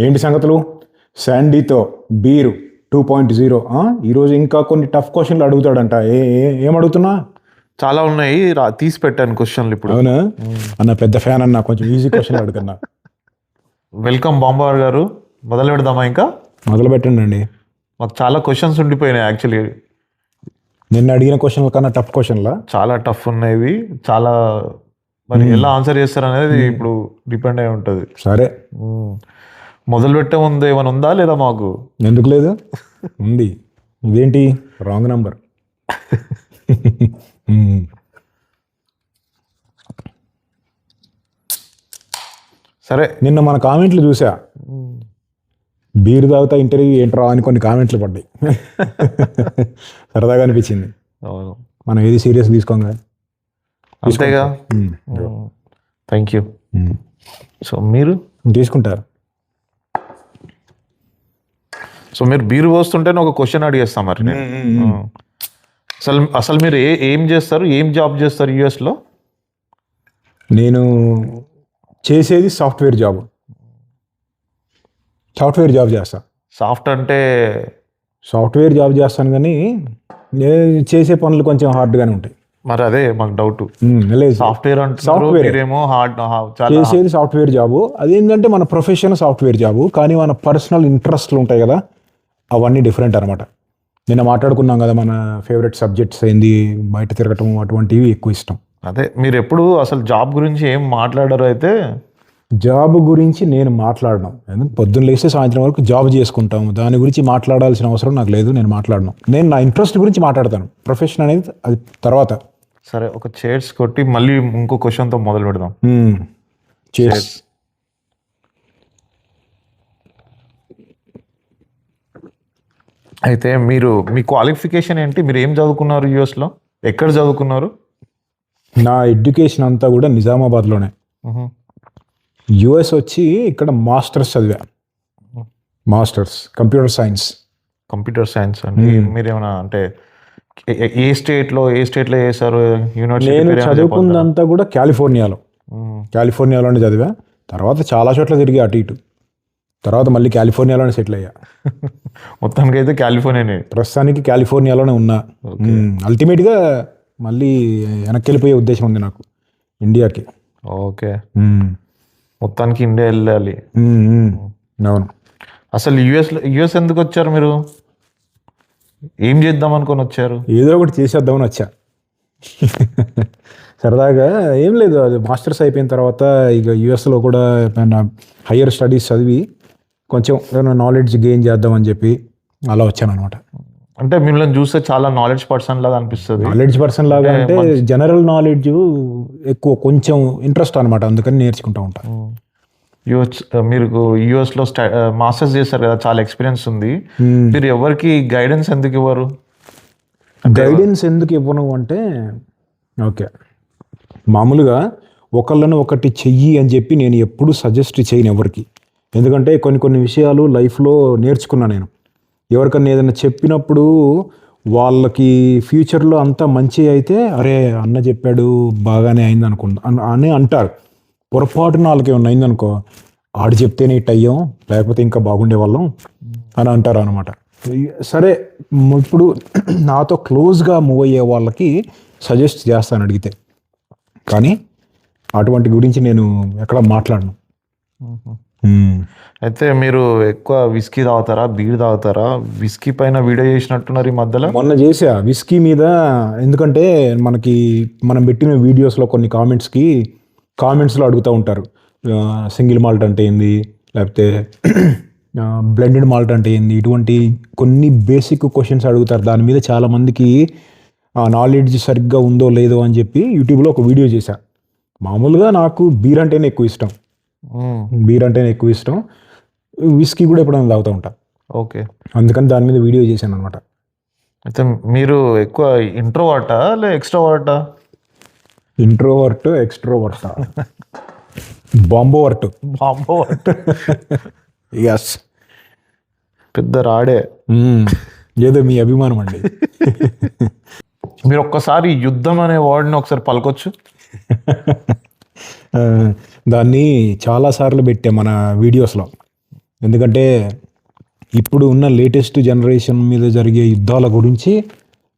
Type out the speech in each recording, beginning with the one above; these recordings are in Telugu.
ఏంటి సంగతులు? శాండీతో బీరు 2.0. ఈరోజు ఇంకా కొన్ని టఫ్ క్వశ్చన్లు అడుగుతాడంట. ఏం అడుగుతున్నా? చాలా ఉన్నాయి, తీసి పెట్టాను క్వశ్చన్లు ఇప్పుడు. అవునా అన్న, పెద్ద ఫ్యాన్ అన్న, కొంచెం ఈజీ క్వశ్చన్లు అడుగుతున్నా. వెల్కమ్ బాంబార్ గారు, మొదలు పెడదామా? ఇంకా మొదలు పెట్టండి అండి. మాకు చాలా క్వశ్చన్స్ ఉండిపోయినాయి యాక్చువల్లీ. నిన్న అడిగిన క్వశ్చన్ల కన్నా టఫ్ క్వశ్చన్లా? చాలా టఫ్ ఉన్నాయి, చాలా. మరి ఎలా ఆన్సర్ చేస్తారు అనేది ఇప్పుడు డిపెండ్ అయి ఉంటుంది. సరే, మొదలు పెట్టే ముందు ఏమైనా ఉందా లేదా? మాకు ఎందుకు లేదు, ఉంది. ఇదేంటి రాంగ్ నంబర్? సరే, నిన్న మన కామెంట్లు చూసా. బీరు తాగుతా ఇంటర్వ్యూ ఏంట్రా అని కొన్ని కామెంట్లు పడ్డాయి. సరదాగా అనిపించింది. మనం ఏది సీరియస్ తీసుకోంగా. అంతేగా. Thank you. సో మీరు తీసుకుంటారు. సో మీరు బీరు పోస్తుంటేనే ఒక క్వశ్చన్ అడిగేస్తాం. మరి అసలు మీరు ఏం చేస్తారు, ఏం జాబ్ చేస్తారు యూఎస్లో? నేను చేసేది సాఫ్ట్వేర్ జాబ్ చేస్తా. సాఫ్ట్వేర్ జాబ్ చేస్తాను, కానీ నేను చేసే పనులు కొంచెం హార్డ్గానే ఉంటాయి. మరి అదే మాకు డౌట్. సాఫ్ట్వేర్ చేసేది సాఫ్ట్వేర్ జాబు. అదేంటంటే మన ప్రొఫెషన్ సాఫ్ట్వేర్ జాబు, కానీ మన పర్సనల్ ఇంట్రెస్ట్లు ఉంటాయి కదా, అవన్నీ డిఫరెంట్ అనమాట. నిన్న మాట్లాడుకున్నాం కదా, మన ఫేవరెట్ సబ్జెక్ట్స్ ఏంది, బయట తిరగటం, అటువంటివి ఎక్కువ ఇష్టం. అదే, మీరు ఎప్పుడు అసలు జాబ్ గురించి ఏం మాట్లాడారు? అయితే జాబ్ గురించి నేను మాట్లాడను. ఎందుకు, పొద్దున్న లేస్తే సాయంత్రం వరకు జాబ్ చేసుకుంటాము, దాని గురించి మాట్లాడాల్సిన అవసరం నాకు లేదు. నేను మాట్లాడను. నేను నా ఇంట్రెస్ట్ గురించి మాట్లాడతాను. ప్రొఫెషన్ అనేది అది తర్వాత. సరే, ఒక చైర్స్ కొట్టి మళ్ళీ ఇంకో క్వశ్చన్తో మొదలు పెడదాం. చైర్స్. అయితే మీ క్వాలిఫికేషన్ ఏంటి? మీరు ఏం చదువుకున్నారు యూఎస్లో? ఎక్కడ చదువుకున్నారు? నా ఎడ్యుకేషన్ అంతా కూడా నిజామాబాద్లోనే. యుఎస్ వచ్చి ఇక్కడ మాస్టర్స్ చదివా. మాస్టర్స్ కంప్యూటర్ సైన్స్ అండి. మీరేమన్నా అంటే ఏ స్టేట్లో చేశారు? యూనివర్సిటీ నేను చదువుకున్నదంతా కూడా కాలిఫోర్నియాలోనే చదివా. తర్వాత చాలా చోట్ల తిరిగి అటు ఇటు. తర్వాత మళ్ళీ కాలిఫోర్నియాలోనే సెటిల్ అయ్యా. మొత్తానికి అయితే కాలిఫోర్నియానే. ప్రస్తుతానికి కాలిఫోర్నియాలోనే ఉన్నా. అల్టిమేట్గా మళ్ళీ వెనక్కి వెళ్ళిపోయే ఉద్దేశం ఉంది నాకు, ఇండియాకి. ఓకే, మొత్తానికి ఇండియా వెళ్ళాలి. అవును. అసలు యుఎస్ ఎందుకు వచ్చారు మీరు? ఏం చేద్దాం అనుకొని వచ్చారు? ఏదో ఒకటి చేసేద్దామని వచ్చా. సరదాగా ఏం లేదు, అది మాస్టర్స్ అయిపోయిన తర్వాత ఇక యుఎస్లో కూడా హయ్యర్ స్టడీస్ చదివి కొంచెం నాలెడ్జ్ గెయిన్ చేద్దామని చెప్పి అలా వచ్చాను అనమాట. అంటే మిమ్మల్ని చూస్తే చాలా నాలెడ్జ్ పర్సన్ లాగా అనిపిస్తుంది. నాలెడ్జ్ పర్సన్ లాగా అంటే జనరల్ నాలెడ్జ్ ఎక్కువ, కొంచెం ఇంట్రెస్ట్ అనమాట, అందుకని నేర్చుకుంటూ ఉంటాను. మీరు యూఎస్లో మాస్టర్స్ చేస్తారు కదా, చాలా ఎక్స్పీరియన్స్ ఉంది. మీరు ఎవరికి గైడెన్స్ ఎందుకు ఇవ్వరు? గైడెన్స్ ఎందుకు ఇవ్వను అంటే, ఓకే, మామూలుగా ఒకళ్ళను ఒకటి చెయ్యి అని చెప్పి నేను ఎప్పుడు సజెస్ట్ చేయను ఎవరికి. ఎందుకంటే కొన్ని విషయాలు లైఫ్లో నేర్చుకున్నా నేను. ఎవరికన్నా ఏదైనా చెప్పినప్పుడు వాళ్ళకి ఫ్యూచర్లో అంతా మంచి అయితే, అరే అన్న చెప్పాడు బాగానే అయింది అని అంటారు. పొరపాటున వాళ్ళకి ఏమన్నా అయిందనుకో, ఆడు చెప్తేనే ఇట్ అయ్యాం, లేకపోతే ఇంకా బాగుండేవాళ్ళం అని అంటారు అనమాట. సరే, ఇప్పుడు నాతో క్లోజ్గా మూవ్ అయ్యే వాళ్ళకి సజెస్ట్ చేస్తాను అడిగితే, కానీ అటువంటి గురించి నేను ఎక్కడ మాట్లాడను. అయితే మీరు ఎక్కువ విస్కీ తాగుతారా, బీర్ తాగుతారా? విస్కీ పైన వీడియో చేసినట్టున్నారు ఈ మధ్యలో. మొన్న చేసా విస్కీ మీద. ఎందుకంటే మనం పెట్టిన వీడియోస్లో కొన్ని కామెంట్స్లో అడుగుతూ ఉంటారు, సింగిల్ మాల్ట్ అంటే ఏంది, లేకపోతే బ్లెండెడ్ మాల్ట్ అంటే ఏంది, ఇటువంటి కొన్ని బేసిక్ క్వశ్చన్స్ అడుగుతారు. దాని మీద చాలామందికి నాలెడ్జ్ సరిగ్గా ఉందో లేదో అని చెప్పి యూట్యూబ్లో ఒక వీడియో చేశా. మామూలుగా నాకు బీర్ అంటేనే ఎక్కువ ఇష్టం. విస్కీ కూడా ఎప్పుడైనా తాగుతూ ఉంటా. ఓకే, అందుకని దాని మీద వీడియో చేశాను అనమాట. అయితే మీరు ఎక్కువ ఇంట్రోవర్టా లే ఎక్స్ట్రోవర్టా? ఇంట్రోవర్ట్, ఎక్స్ట్రోవర్ట్, బాంబోవర్ట్. ఎస్, పెద్ద రాడే. ఏదో మీ అభిమానం అండి. మీరు ఒక్కసారి యుద్ధం అనే వర్డ్ని ఒకసారి పలకొచ్చు? దాన్ని చాలాసార్లు పెట్టాం మన వీడియోస్లో. ఎందుకంటే ఇప్పుడు ఉన్న లేటెస్ట్ జనరేషన్ మీద జరిగే యుద్ధాల గురించి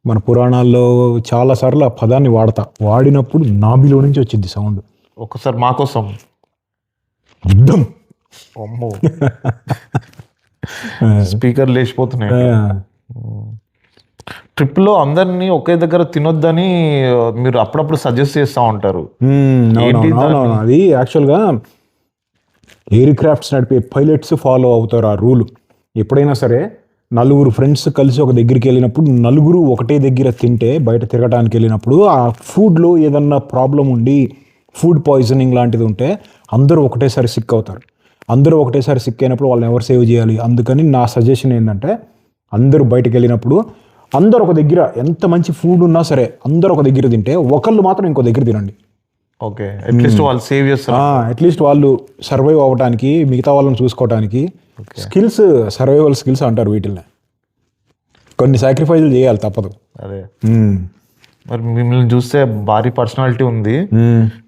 మన పురాణాల్లో చాలాసార్లు ఆ పదాన్ని వాడినప్పుడు నాభిలో నుంచి వచ్చింది సౌండ్. ఒకసారి మా కోసం. యుద్ధం. అమ్మో. స్పీకర్ లేచిపోతున్నాయి. ట్రిప్లో అందరినీ ఒకే దగ్గర తినొద్దని మీరు అప్పుడప్పుడు సజెస్ట్ చేస్తూ ఉంటారు. అవునవును. అది యాక్చువల్గా ఎయిర్ క్రాఫ్ట్స్ నడిపే పైలట్స్ ఫాలో అవుతారు ఆ రూల్. ఎప్పుడైనా సరే నలుగురు ఫ్రెండ్స్ కలిసి ఒక దగ్గరికి వెళ్ళినప్పుడు నలుగురు ఒకటే దగ్గర తింటే, బయట తిరగడానికి వెళ్ళినప్పుడు ఆ ఫుడ్లో ఏదన్నా ప్రాబ్లం ఉండి ఫుడ్ పాయిజనింగ్ లాంటిది ఉంటే అందరూ ఒకటేసారి సిక్ అవుతారు. అందరూ ఒకటేసారి సిక్ అయినప్పుడు వాళ్ళని ఎవరు సేవ్ చేయాలి? అందుకని నా సజెషన్ ఏంటంటే అందరూ బయటకు వెళ్ళినప్పుడు అందరూ ఒక దగ్గర, ఎంత మంచి ఫుడ్ ఉన్నా సరే అందరూ ఒక దగ్గర తింటే ఒకళ్ళు మాత్రం ఇంకో దగ్గర తినండి. ఓకే, అట్లీస్ట్ వాళ్ళు సేవ్ చేస్తారు. అట్లీస్ట్ వాళ్ళు సర్వైవ్ అవ్వడానికి, మిగతా వాళ్ళని చూసుకోవడానికి స్కిల్స్, సర్వైవల్ స్కిల్స్ అంటారు వీటిల్ని. కొన్ని సాక్రిఫైజులు చేయాలి, తప్పదు. అదే. మరి మిమ్మల్ని చూస్తే భారీ పర్సనాలిటీ ఉంది.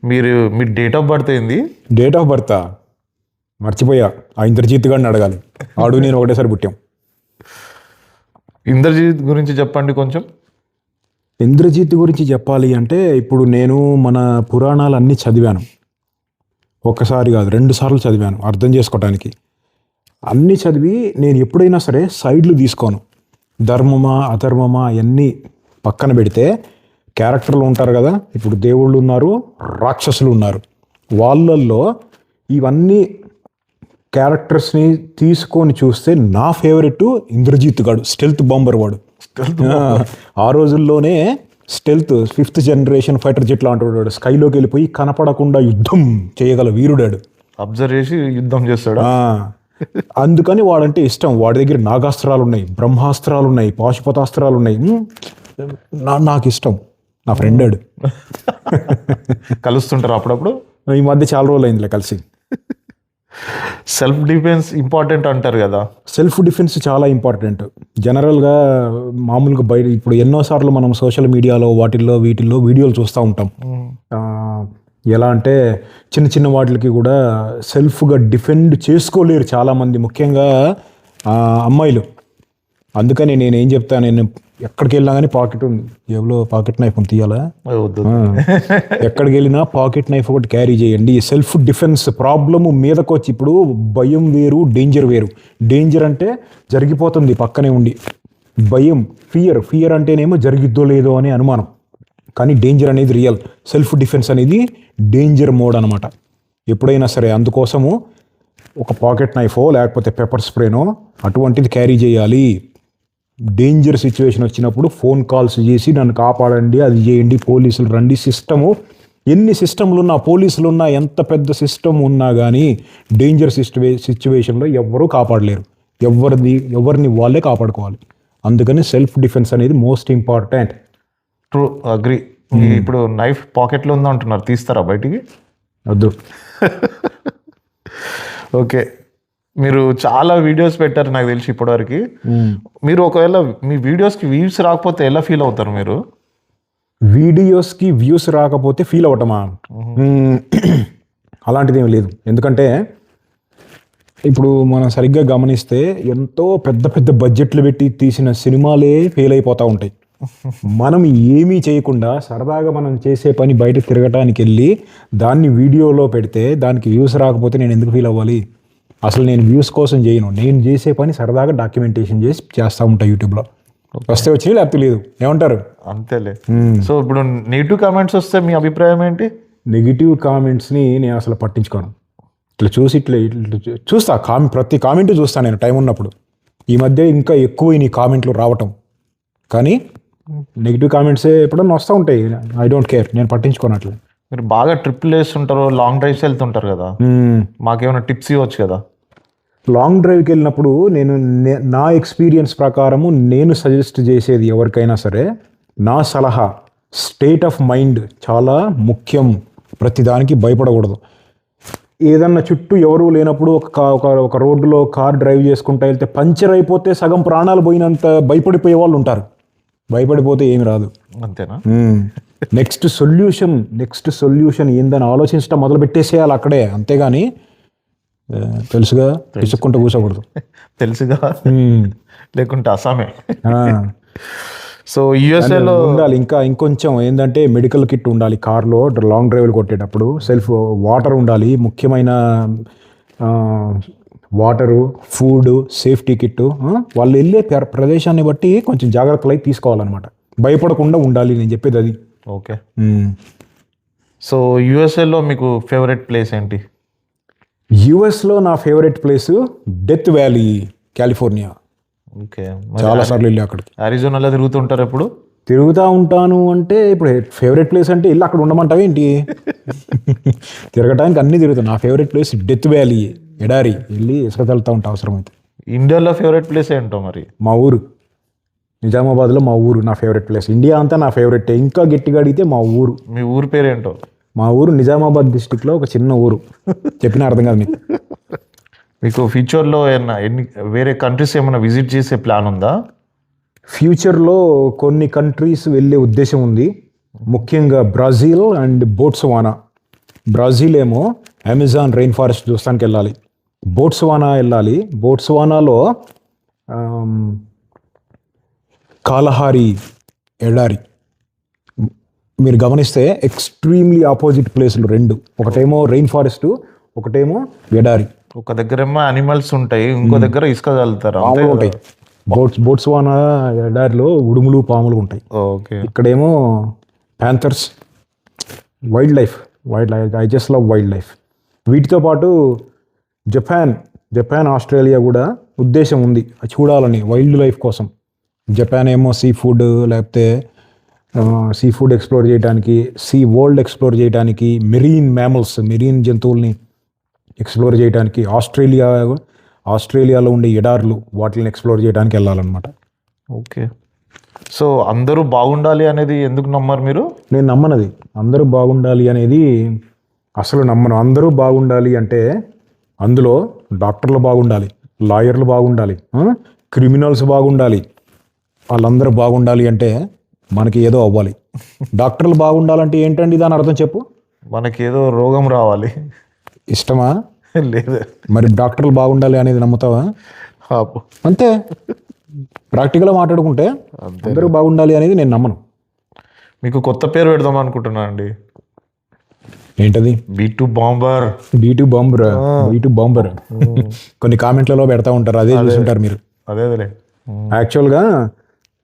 మీ డేట్ ఆఫ్ బర్త్ ఏంది? డేట్ ఆఫ్ బర్త్ మర్చిపోయా. ఆ ఇంద్రజిత్ గారిని అడగాలి. ఆడు నేను ఒకటేసారి పుట్టాం. ఇంద్రజిత్ గురించి చెప్పండి కొంచెం. ఇంద్రజిత్ గురించి చెప్పాలి అంటే, ఇప్పుడు నేను మన పురాణాలు అన్నీ చదివాను. ఒక్కసారి కాదు, 2 సార్లు చదివాను అర్థం చేసుకోవటానికి. అన్నీ చదివి నేను ఎప్పుడైనా సరే సైడ్లు తీసుకోను. ధర్మమా అధర్మమా అవన్నీ పక్కన పెడితే, క్యారెక్టర్లు ఉంటారు కదా, ఇప్పుడు దేవుళ్ళు ఉన్నారు, రాక్షసులు ఉన్నారు. వాళ్ళల్లో ఇవన్నీ క్యారెక్టర్స్ని తీసుకొని చూస్తే నా ఫేవరెట్ ఇంద్రజిత్ గాడు, స్టెల్త్ బాంబర్ వాడు. ఆ రోజుల్లోనే stealth 5th generation fighter jet లాంటి వాడు. స్కైలోకి వెళ్ళిపోయి కనపడకుండా యుద్ధం చేయగల వీరుడాడు. అబ్జర్వ్ చేసి యుద్ధం చేస్తాడు. అందుకని వాడంటే ఇష్టం. వాడి దగ్గర నాగాస్త్రాలు ఉన్నాయి, బ్రహ్మాస్త్రాలు ఉన్నాయి, పాశుపతాస్త్రాలు ఉన్నాయి. నాకు ఇష్టం. నా ఫ్రెండ్ ఆడు. కలుస్తుంటారు అప్పుడప్పుడు. ఈ మధ్య చాలా రోజులు అయిందిలే కలిసి. సెల్ఫ్ డిఫెన్స్ ఇంపార్టెంట్ అంటారు కదా. సెల్ఫ్ డిఫెన్స్ చాలా ఇంపార్టెంట్. జనరల్గా మామూలుగా బయట ఇప్పుడు ఎన్నోసార్లు మనం సోషల్ మీడియాలో వీటిల్లో వీడియోలు చూస్తూ ఉంటాం. ఎలా అంటే చిన్న చిన్న వాటికి కూడా సెల్ఫ్గా డిఫెండ్ చేసుకోలేరు చాలామంది, ముఖ్యంగా అమ్మాయిలు. అందుకని నేను ఏం చెప్తాను, నేను ఎక్కడికి వెళ్ళినా కానీ జేబులో పాకెట్ నైఫ్ తీయాలా? ఎక్కడికి వెళ్ళినా పాకెట్ నైఫ్ ఒకటి క్యారీ చేయండి. సెల్ఫ్ డిఫెన్స్ ప్రాబ్లము మీదకి వచ్చి, ఇప్పుడు భయం వేరు, డేంజర్ వేరు. డేంజర్ అంటే జరిగిపోతుంది పక్కనే ఉండి, భయం ఫియర్ అంటేనేమో జరిగిద్దో లేదో అనే అనుమానం. కానీ డేంజర్ అనేది రియల్. సెల్ఫ్ డిఫెన్స్ అనేది డేంజర్ మోడ్ అనమాట. ఎప్పుడైనా సరే అందుకోసము ఒక పాకెట్ నైఫో లేకపోతే పెప్పర్ స్ప్రేనో అటువంటిది క్యారీ చేయాలి. డేంజర్ సిచ్యువేషన్ వచ్చినప్పుడు ఫోన్ కాల్స్ చేసి నన్ను కాపాడండి, అది చేయండి, పోలీసులు రండి. ఎన్ని సిస్టమ్లు ఉన్నా, పోలీసులు ఉన్నా, ఎంత పెద్ద సిస్టమ్ ఉన్నా కానీ డేంజర్ సిచ్యువేషన్లో ఎవ్వరూ కాపాడలేరు. ఎవరిని వాళ్ళే కాపాడుకోవాలి. అందుకని సెల్ఫ్ డిఫెన్స్ అనేది మోస్ట్ ఇంపార్టెంట్. True, agree. ఇప్పుడు నైఫ్ పాకెట్లో ఉందా అంటున్నారు, తీస్తారా బయటికి? వద్దు. ఓకే, మీరు చాలా వీడియోస్ పెట్టారు నాకు తెలిసి ఇప్పటివరకు. మీరు ఒకవేళ మీ వీడియోస్కి వ్యూస్ రాకపోతే ఎలా ఫీల్ అవుతారు మీరు? వీడియోస్కి వ్యూస్ రాకపోతే ఫీల్ అవటమా? అలాంటిది ఏమి లేదు. ఎందుకంటే ఇప్పుడు మనం సరిగ్గా గమనిస్తే ఎంతో పెద్ద పెద్ద బడ్జెట్లు పెట్టి తీసిన సినిమాలే ఫెయిల్ అయిపోతూ ఉంటాయి. మనం ఏమీ చేయకుండా సరదాగా మనం చేసే పని బయట తిరగటానికి వెళ్ళి దాన్ని వీడియోలో పెడితే దానికి వ్యూస్ రాకపోతే నేను ఎందుకు ఫీల్ అవ్వాలి? అసలు నేను వ్యూస్ కోసం చేయను. నేను చేసే పని సరదాగా డాక్యుమెంటేషన్ చేస్తూ ఉంటాను యూట్యూబ్లో. వస్తే వచ్చి లేకపోతే లేదు. ఏమంటారు? అంతేలే. సో ఇప్పుడు నెగిటివ్ కామెంట్స్ వస్తే మీ అభిప్రాయం ఏంటి? నెగిటివ్ కామెంట్స్ని నేను అసలు పట్టించుకోను. ఇట్లా చూస్తా, ప్రతి కామెంట్ చూస్తాను నేను టైం ఉన్నప్పుడు. ఈ మధ్య ఇంకా ఎక్కువ ఈ కామెంట్లు రావటం. కానీ నెగిటివ్ కామెంట్సే ఎప్పుడన్నా వస్తూ ఉంటాయి. ఐ డోంట్ కేర్, నేను పట్టించుకోను. అట్లా మీరు బాగా ట్రిప్లు వేస్తుంటారు, లాంగ్ డ్రైవ్స్ వెళ్తుంటారు కదా, మాకేమైనా టిప్స్ ఇవ్వచ్చు కదా? లాంగ్ డ్రైవ్కి వెళ్ళినప్పుడు నా ఎక్స్పీరియన్స్ ప్రకారము నేను సజెస్ట్ చేసేది ఎవరికైనా సరే, నా సలహా, స్టేట్ ఆఫ్ మైండ్ చాలా ముఖ్యం. ప్రతిదానికి భయపడకూడదు. ఏదన్నా చుట్టూ ఎవరు లేనప్పుడు ఒక రోడ్డులో కార్ డ్రైవ్ చేసుకుంటూ వెళ్తే పంచర్ అయిపోతే సగం ప్రాణాలు పోయినంత భయపడిపోయే వాళ్ళు ఉంటారు. భయపడిపోతే ఏమి రాదు. అంతేనా? నెక్స్ట్ సొల్యూషన్ ఏందని ఆలోచించడం మొదలు పెట్టేసేయాలి అక్కడే. అంతేగాని తెలుసుగా, పిసుక్కుంటూ కూర్చోకూడదు. తెలుసుగా, మ్మ్. లేకుంటే అస్సామే. ఆ. సో యూఎస్ఏలో ఉండాలి ఇంకా ఇంకొంచెం ఏంటంటే మెడికల్ కిట్ ఉండాలి కార్లో లాంగ్ డ్రైవ్లు కొట్టేటప్పుడు. సెల్ఫ్ వాటర్ ఉండాలి, ముఖ్యమైన వాటరు, ఫుడ్, సేఫ్టీ కిట్. వాళ్ళు వెళ్ళే ప్రదేశాన్ని బట్టి కొంచెం జాగ్రత్తలు అయితే తీసుకోవాలన్నమాట. భయపడకుండా ఉండాలి, నేను చెప్పేది అది. ఓకే. సో యూఎస్ఏలో మీకు ఫేవరెట్ ప్లేస్ ఏంటి? యుఎస్లో నా favourite place death valley, California. Okay. చాలా సార్లు వెళ్ళి అక్కడికి అరిజోనాలో తిరుగుతుంటారు ఎప్పుడు? తిరుగుతూ ఉంటాను. అంటే ఇప్పుడు ఫేవరెట్ ప్లేస్ అంటే ఇల్లు అక్కడ ఉండమంటావా ఏంటి? తిరగటానికి అన్నీ తిరుగుతాను. నా ఫేవరెట్ ప్లేస్ డెత్ వ్యాలీ, ఎడారి. వెళ్ళి ఇసుక తల్లుతూ ఉంటా అవసరమైతే. ఇండియాలో ఫేవరెట్ ప్లేస్ ఏంటో మరి? మా ఊరు నిజామాబాద్లో మా ఊరు నా ఫేవరెట్ ప్లేస్. ఇండియా అంతా నా ఫేవరెట్. ఇంకా గట్టిగా అడిగితే మా ఊరు. మీ ఊరు పేరు ఏంటో? మా ఊరు నిజామాబాద్ డిస్టిక్లో ఒక చిన్న ఊరు. చెప్పిన అర్థం కాదు మీకు. మీకు ఫ్యూచర్లో వేరే కంట్రీస్ ఏమైనా విజిట్ చేసే ప్లాన్ ఉందా? ఫ్యూచర్లో కొన్ని కంట్రీస్ వెళ్ళే ఉద్దేశం ఉంది, ముఖ్యంగా బ్రెజిల్ అండ్ బోట్స్వానా. బ్రెజిల్ ఏమో అమెజాన్ రెయిన్ ఫారెస్ట్ చూస్తానికి వెళ్ళాలి. బోట్స్వానా వెళ్ళాలి. బోట్స్వానాలో కాలహారి ఎడారి. మీరు గమనిస్తే ఎక్స్ట్రీమ్లీ ఆపోజిట్ ప్లేస్లు రెండు. ఒకటేమో రెయిన్ ఫారెస్ట్, ఒకటేమో ఎడారి. ఒక దగ్గరేమో అనిమల్స్ ఉంటాయి, ఇంకో దగ్గర ఇసుక చల్లుతారు, పాములు ఉంటాయి. బోట్స్వానా ఎడారిలో ఉడుములు, పాములు ఉంటాయి. ఓకే. ఇక్కడేమో Panthers, wild life. I just love wild life. వీటితో పాటు జపాన్, ఆస్ట్రేలియా కూడా ఉద్దేశం ఉంది చూడాలని వైల్డ్ లైఫ్ కోసం. జపాన్ ఏమో సీ ఫుడ్, లేకపోతే సీ ఫుడ్ ఎక్స్ప్లోర్ చేయడానికి, సీ వరల్డ్ ఎక్స్ప్లోర్ చేయడానికి, మెరీన్ మ్యామల్స్, మెరీన్ జంతువుల్ని ఎక్స్ప్లోర్ చేయడానికి. ఆస్ట్రేలియాలో ఉండే ఎడార్లు, వాటిని ఎక్స్ప్లోర్ చేయడానికి వెళ్ళాలన్నమాట. ఓకే. సో అందరూ బాగుండాలి అనేది ఎందుకు నమ్మరు మీరు? నేను నమ్మనది. అందరూ బాగుండాలి అనేది అసలు నమ్మను. అందరూ బాగుండాలి అంటే అందులో డాక్టర్లు బాగుండాలి, లాయర్లు బాగుండాలి, క్రిమినల్స్ బాగుండాలి. వాళ్ళందరూ బాగుండాలి అంటే మనకి ఏదో అవ్వాలి. డాక్టర్లు బాగుండాలంటే ఏంటండి దాని అర్థం చెప్పు? మనకి ఏదో రోగం రావాలి. ఇష్టమా? లేదు. మరి డాక్టర్లు బాగుండాలి అనేది నమ్ముతావా? అంతే. ప్రాక్టికల్గా మాట్లాడుకుంటే అందరూ బాగుండాలి అనేది నేను నమ్మను. మీకు కొత్త పేరు పెడదాం అనుకుంటున్నా అండి. ఏంటది? B2 bomber. B2 bomber. కొన్ని కామెంట్లలో పెడతా ఉంటారు, అదే చూసుంటారు మీరు. అదేలే. యాక్చువల్గా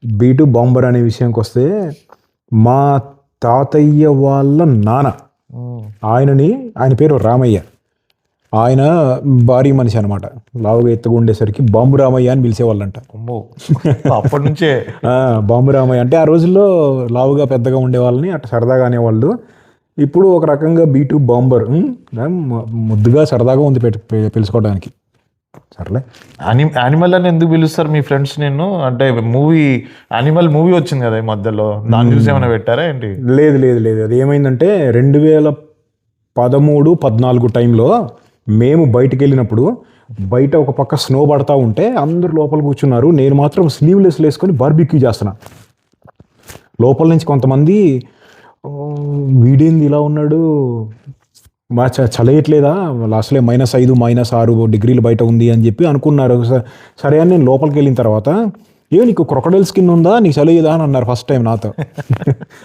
B2 బాంబర్ అనే విషయానికి వస్తే, మా తాతయ్య వాళ్ళ నాన్న, ఆయన పేరు రామయ్య. ఆయన భారీ మనిషి అనమాట. లావుగా ఎత్తుగా ఉండేసరికి బాంబు రామయ్య అని పిలిచేవాళ్ళంట. అప్పటి నుంచే బాంబు రామయ్య అంటే ఆ రోజుల్లో లావుగా పెద్దగా ఉండేవాళ్ళని అట్లా సరదాగా అనేవాళ్ళు. ఇప్పుడు ఒక రకంగా B2 బాంబర్, ముద్దుగా సరదాగా ఉంది పిలుచుకోవడానికి. సర్లే. యానిమల్ అని ఎందుకు పిలుస్తారు మీ ఫ్రెండ్స్ నిన్ను? అంటే యానిమల్ మూవీ వచ్చింది కదా ఈ మధ్యలో, దాని చూసి ఏమైనా పెట్టారా ఏంటి? లేదు. అది ఏమైందంటే 2013-14 టైంలో మేము బయటికి వెళ్ళినప్పుడు, బయట ఒక పక్క స్నో పడతా ఉంటే అందరూ లోపల కూర్చున్నారు. నేను మాత్రం స్లీవ్లెస్ వేసుకొని బార్బిక్యూ చేస్తున్నా. లోపల నుంచి కొంతమంది, వీడేంది ఇలా ఉన్నాడు, మా చలేయట్లేదా, లాస్ట్లో -5, -6 డిగ్రీలు బయట ఉంది అని చెప్పి అనుకున్నారు. సరే అని నేను లోపలికి వెళ్ళిన తర్వాత, నీకు క్రొకడైల్ స్కిన్ ఉందా, నీకు చలేయదా అని అన్నారు ఫస్ట్ టైం నాతో.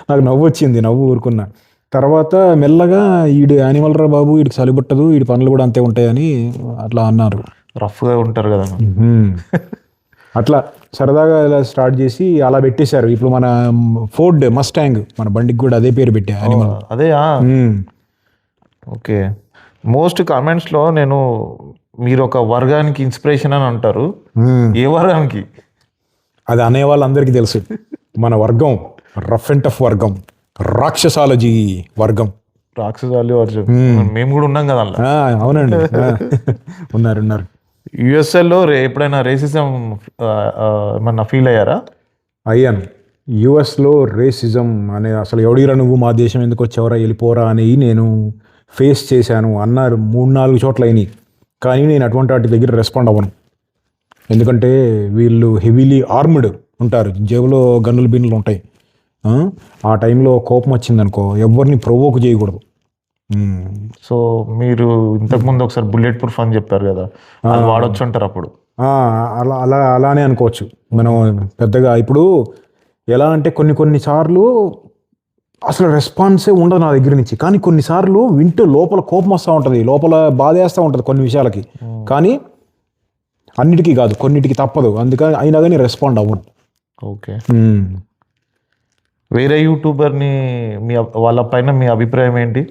నాకు నవ్వు వచ్చింది, ఊరుకున్నా. తర్వాత మెల్లగా ఈడు యానిమల్ రా బాబు, వీడికి చలిబుట్టదు, వీడి పనులు కూడా అంతే ఉంటాయని అట్లా అన్నారు. రఫ్గా ఉంటారు కదా. అట్లా సరదాగా ఇలా స్టార్ట్ చేసి అలా పెట్టేశారు. ఇప్పుడు మన ఫోర్డ్ మస్టాంగ్, మన బండికి కూడా అదే పేరు పెట్టా, యానిమల్. అదే. ఓకే. మోస్ట్ కామెంట్స్లో మీరు ఒక వర్గానికి ఇన్స్పిరేషన్ అని అంటారు. ఏ వర్గానికి? అది అనే వాళ్ళందరికీ తెలుసు. మన వర్గం రఫ్ అండ్ టఫ్ వర్గం, రాక్షసాలజీ వర్గం. మేము కూడా ఉన్నాం కదా. అవునండి. ఉన్నారు. యుఎస్ఏలో ఎప్పుడైనా రేసిజం ఏమన్నా ఫీల్ అయ్యారా? అయ్యాను. యుఎస్లో రేసిజం అనే, అసలు ఎవడిరా నువ్వు, మా దేశం ఎందుకు వచ్చేవరా, వెళ్ళిపోరా అని నేను ఫేస్ చేశాను. అన్నారు 3-4 చోట్ల అయినాయి. కానీ నేను అటువంటి వాటి దగ్గర రెస్పాండ్ అవ్వను. ఎందుకంటే వీళ్ళు హెవీలీ ఆర్మ్డ్ ఉంటారు, జేబులో బిన్నులు ఉంటాయి. ఆ టైంలో కోపం వచ్చిందనుకో, ఎవరిని ప్రొవోక్ చేయకూడదు. సో మీరు ఇంతకుముందు ఒకసారి బుల్లెట్ ప్రూఫ్ అని చెప్పారు కదా, అది వాడొచ్చు అంటారు అప్పుడు. అలానే అనుకోవచ్చు మనం. పెద్దగా ఇప్పుడు ఎలా అంటే కొన్ని సార్లు అసలు రెస్పాన్సే ఉండదు నా దగ్గర నుంచి, కానీ కొన్నిసార్లు వింటూ లోపల కోపం వస్తూ ఉంటుంది, లోపల బాధేస్తూ ఉంటుంది కొన్ని విషయాలకి. కానీ అన్నిటికీ కాదు, కొన్నిటికి తప్పదు, అందుకని అయినా కానీ రెస్పాండ్ అవ్వను. ఓకే. వేరే యూట్యూబర్ని వాళ్ళ పైన మీ అభిప్రాయం ఏంటి?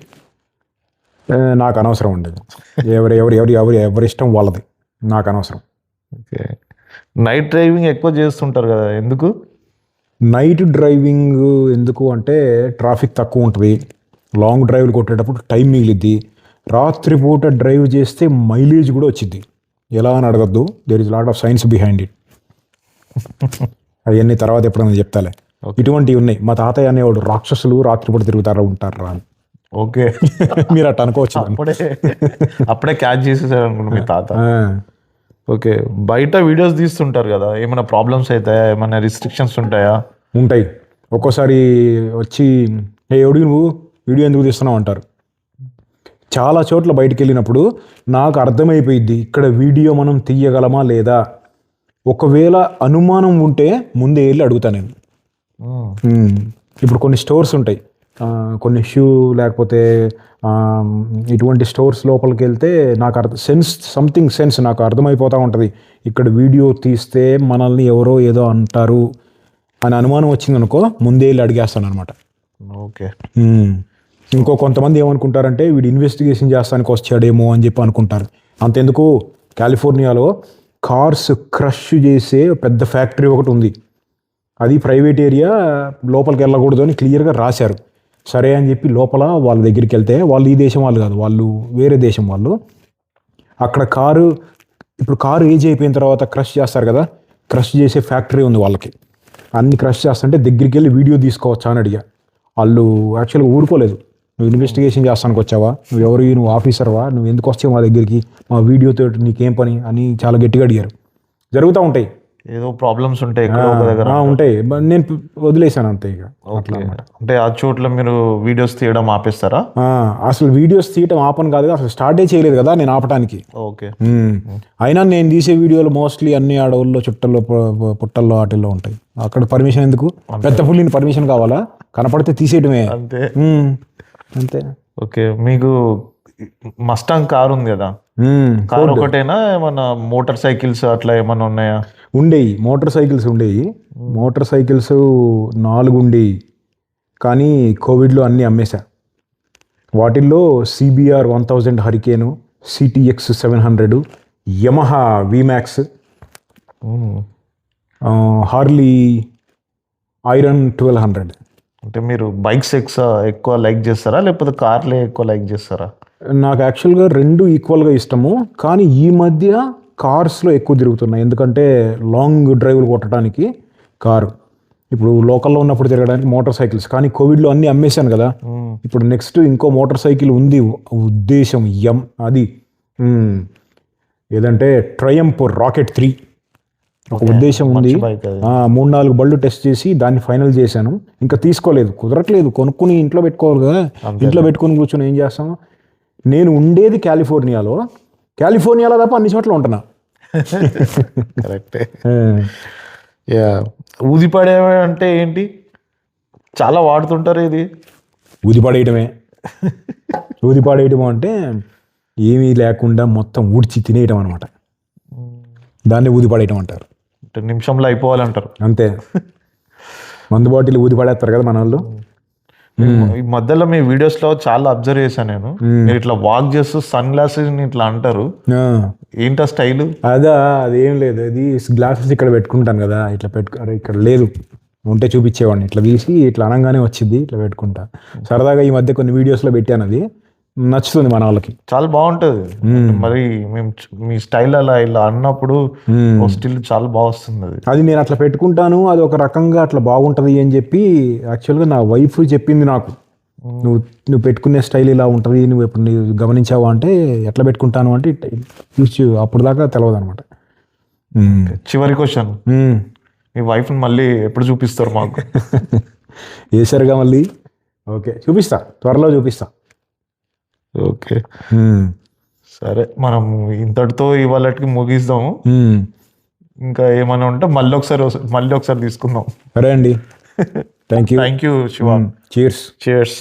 నాకు అనవసరం ఉండేది. ఎవరి ఇష్టం వాళ్ళది, నాకు అనవసరం. ఓకే. నైట్ డ్రైవింగ్ ఎక్కువ చేస్తుంటారు కదా, ఎందుకు? నైట్ డ్రైవింగ్ ఎందుకు అంటే ట్రాఫిక్ తక్కువ ఉంటుంది, లాంగ్ డ్రైవ్లు కొట్టేటప్పుడు టైం మిగిలిద్ది. రాత్రిపూట డ్రైవ్ చేస్తే మైలేజ్ కూడా వచ్చింది. ఎలా అని అడగద్దు, there is lot of science behind it. అవన్నీ తర్వాత ఎప్పుడైనా చెప్తాలే. ఇటువంటివి ఉన్నాయి. మా తాతయ్య అనేవాడు రాక్షసులు రాత్రిపూట తిరుగుతారా ఉంటారా అని. ఓకే. మీరు అట్లా అనుకోవచ్చు. అప్పుడే క్యాచ్ చేసేసారు అనుకుంటా మీ తాత. ఓకే. బయట వీడియోస్ తీస్తుంటారు కదా, ఏమైనా ప్రాబ్లమ్స్ అవుతాయా, ఏమైనా రిస్ట్రిక్షన్స్ ఉంటాయా? ఉంటాయి. ఒక్కోసారి వచ్చి ఎవడు నువ్వు వీడియో ఎందుకు తీస్తున్నావు అంటారు. చాలా చోట్ల బయటికి వెళ్ళినప్పుడు నాకు అర్థమైపోయింది ఇక్కడ వీడియో మనం తీయగలమా లేదా. ఒకవేళ అనుమానం ఉంటే ముందే వెళ్ళి అడుగుతా నేను. ఇప్పుడు కొన్ని స్టోర్స్ ఉంటాయి, కొన్ని షూ లేకపోతే ఇటువంటి స్టోర్స్ లోపలికి వెళ్తే నాకు సెన్స్ నాకు అర్థమైపోతూ ఉంటుంది. ఇక్కడ వీడియో తీస్తే మనల్ని ఎవరో ఏదో అంటారు అని అనుమానం వచ్చింది అనుకో, ముందే వెళ్ళి అడిగేస్తాను అనమాట. ఓకే. ఇంకో కొంతమంది ఏమనుకుంటారంటే వీడు ఇన్వెస్టిగేషన్ చేస్తానికి వచ్చాడేమో అని చెప్పి అనుకుంటారు. అంతెందుకు, కాలిఫోర్నియాలో కార్స్ క్రష్ చేసే పెద్ద ఫ్యాక్టరీ ఒకటి ఉంది. అది ప్రైవేట్ ఏరియా, లోపలికి వెళ్ళకూడదు అని క్లియర్గా రాశారు. సరే అని చెప్పి లోపల వాళ్ళ దగ్గరికి వెళ్తే, వాళ్ళు ఈ దేశం వాళ్ళు కాదు, వాళ్ళు వేరే దేశం వాళ్ళు. అక్కడ ఇప్పుడు కారు ఏజ్ అయిపోయిన తర్వాత క్రష్ చేస్తారు కదా, క్రష్ చేసే ఫ్యాక్టరీ ఉంది వాళ్ళకి. అన్ని క్రష్ చేస్తుంటే దగ్గరికి వెళ్ళి వీడియో తీసుకోవచ్చా అని అడిగా. వాళ్ళు యాక్చువల్గా ఊరుకోలేదు. నువ్వు ఇన్వెస్టిగేషన్ చేస్తానికి వచ్చావా, నువ్వు ఆఫీసర్వా, నువ్వు ఎందుకు వచ్చావు మా దగ్గరికి, మా వీడియోతో నీకేం పని అని చాలా గట్టిగా అడిగారు. జరుగుతూ ఉంటాయి, ఏదో ప్రాబ్లమ్స్ ఉంటాయి ఉంటాయి. నేను వదిలేశాను అంతే. ఇక అంటే ఆ చోట్ల మీరు వీడియోస్ తీయడం ఆపేస్తారా? అసలు వీడియోస్ తీయడం ఆపను కాదు, అసలు స్టార్టే చేయలేదు కదా నేను ఆపటానికి. ఓకే. అయినా నేను తీసే వీడియోలు మోస్ట్లీ అన్ని అడవుల్లో, చుట్టల్లో, పుట్టల్లో, వాటిల్లో ఉంటాయి. అక్కడ పర్మిషన్ ఎందుకు, పెద్ద పుల్లిని పర్మిషన్ కావాలా, కనపడితే తీసేయడమే అంతే. అంతే. ఓకే. మీకు మస్టాంగ్ కార్ ఉంది కదా, కార్ ఒకటేనా ఏమన్నా మోటార్ సైకిల్స్ అట్లా ఏమన్నా ఉన్నాయా? ఉండేవి, మోటార్ సైకిల్స్ ఉండేవి. మోటార్ సైకిల్స్ 4 ఉండేవి, కానీ కోవిడ్లో అన్నీ అమ్మేశా. వాటిల్లో CBR 1000 హరికేను, CTX 700, Yamaha VMAX, Harley iron 1200. అంటే మీరు బైక్స్ ఎక్కువ లైక్ చేస్తారా లేకపోతే కార్లే ఎక్కువ లైక్ చేస్తారా? నాకు యాక్చువల్గా 2 ఈక్వల్గా ఇష్టము, కానీ ఈ మధ్య కార్స్లో ఎక్కువ తిరుగుతున్నాయి. ఎందుకంటే లాంగ్ డ్రైవ్లు కొట్టడానికి కారు, ఇప్పుడు లోకల్లో ఉన్నప్పుడు తిరగడానికి మోటార్ సైకిల్స్. కానీ కోవిడ్లో అన్నీ అమ్మేశాను కదా, ఇప్పుడు నెక్స్ట్ ఇంకో మోటార్ సైకిల్ ఉంది ఉద్దేశం, అది ఏదంటే ట్రయంఫ్ రాకెట్ 3 ఒక ఉద్దేశం ఉంది. 3-4 బళ్ళు టెస్ట్ చేసి దాన్ని ఫైనల్ చేశాను. ఇంకా తీసుకోలేదు, కుదరట్లేదు. కొనుక్కుని ఇంట్లో పెట్టుకోవాలి కదా, ఇంట్లో పెట్టుకొని కూర్చొని ఏం చేస్తాం. నేను ఉండేది కాలిఫోర్నియాలో తప్ప అన్ని చోట్ల ఉంటున్నా. కరెక్టే. ఊదిపడే అంటే ఏంటి, చాలా వాడుతుంటారు ఇది. ఊదిపడేయటమే అంటే ఏమీ లేకుండా మొత్తం ఊడ్చి తినేయటం అనమాట. దాన్ని ఊదిపడేయటం అంటారు. నిమిషంలో అయిపోవాలంటారు అంతే. మందు బాటిల్ ఊదిపడేస్తారు కదా మన వాళ్ళు. ఈ మధ్యలో మీ వీడియోస్ లో చాలా అబ్జర్వ్ చేశాను నేను, మీరు ఇట్లా వాక్ చేస్తూ సన్ గ్లాసెస్ ఇట్లా అంటారు, ఏంటా స్టైల్? అదేం లేదు, అది గ్లాసెస్ ఇక్కడ పెట్టుకుంటాను కదా, ఇట్లా ఇక్కడ లేదు, ఉంటే చూపించేవాడిని. ఇట్లా తీసి ఇట్లా అనగానే వచ్చింది, ఇట్లా పెట్టుకుంటా. సరదాగా ఈ మధ్య కొన్ని వీడియోస్లో పెట్టాను, అది నచ్చుతుంది మన వాళ్ళకి, చాలా బాగుంటుంది. మరి మేము మీ స్టైల్ అలా ఇలా అన్నప్పుడు స్టిల్ చాలా బాగా వస్తుంది. అది నేను అట్లా పెట్టుకుంటాను, అది ఒక రకంగా అట్లా బాగుంటుంది అని చెప్పి యాక్చువల్గా నా వైఫ్ చెప్పింది నాకు. నువ్వు పెట్టుకునే స్టైల్ ఇలా ఉంటుంది, నువ్వు ఎప్పుడు గమనించావా అంటే ఎట్లా పెట్టుకుంటాను అంటే అప్పుడు దాకా తెలియదు అనమాట. చివరి క్వశ్చన్, మీ వైఫ్ని మళ్ళీ ఎప్పుడు చూపిస్తారు మాకు? వేసారుగా మళ్ళీ. ఓకే, చూపిస్తా, త్వరలో చూపిస్తా. ఓకే సరే మనం ఇంతటితో ఇవాళకి ముగిద్దాము. ఇంకా ఏమైనా ఉంటే మళ్ళీ ఒకసారి తీసుకుందాం. సరే అండి, thank you. Thank you Shiva. Cheers. Chairs.